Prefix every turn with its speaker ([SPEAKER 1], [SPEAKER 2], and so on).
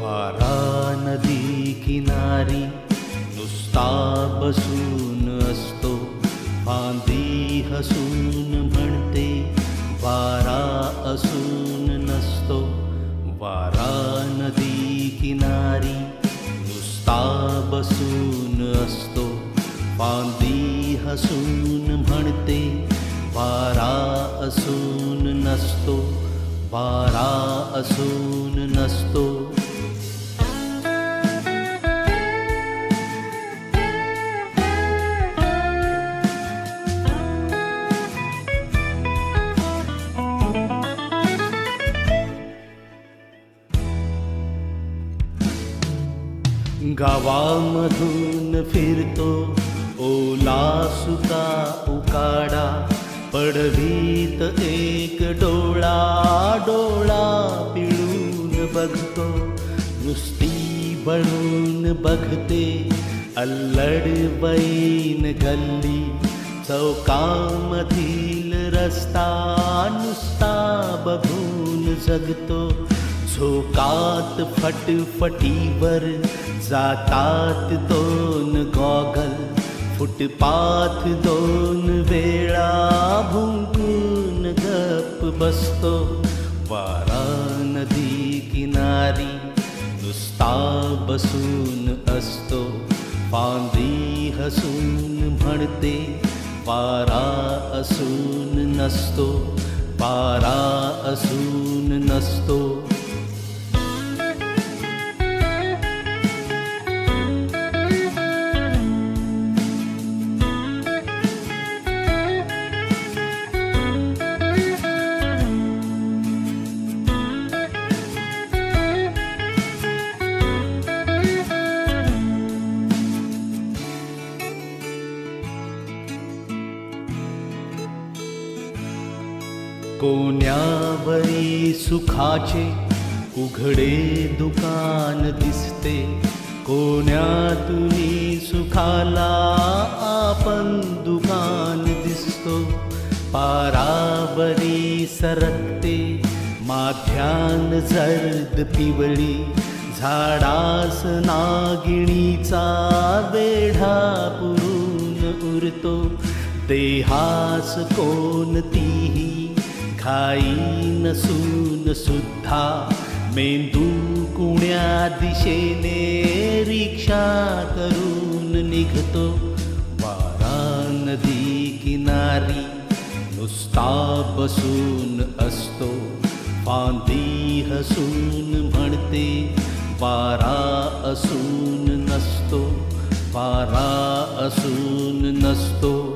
[SPEAKER 1] वारा नदी किनारी नुसता बसून असतो, फांदी हसून म्हणते वारा असून नसतो. वारा नदी किनारी नुसता बसून असतो, फांदी हसून म्हणते वारा असून नसतो. वारा असून नसतो. गावामधून फिरतो ओला सुका उकाडा, पडवीत एक डोळा डोळा पिळून बघतो. नुसती बळून बघते अल्लड वैन गल्ली, चौकामधील रस्ता नुसता बघून जगतो. झोकात फटफटीवर जातात दोन गॉगल, फुटपाथ दोन वेळा भुंकून गप बसतो. वारा नदी किनारी नुसता बसून असतो, फांदी हसून म्हणते वारा असून नसतो. वारा असून नसतो. कोण्यावरी सुखाचे उघडे दुकान दिसते, कोण्यातुनी सुखाला आपण दुकान दिसतो. पारावरी सरकते माथ्यान जर्द पिवळी, झाडास नागिणीचा वेढा पुरून उरतो. देहास कोणतीही घाई नसून सुद्धा मेंदू कुण्या दिशेने रिक्षा करून निघतो. वारा नदी किनारी नुसता बसून असतो, फांदी हसून म्हणते वारा असून नसतो. वारा असून नसतो.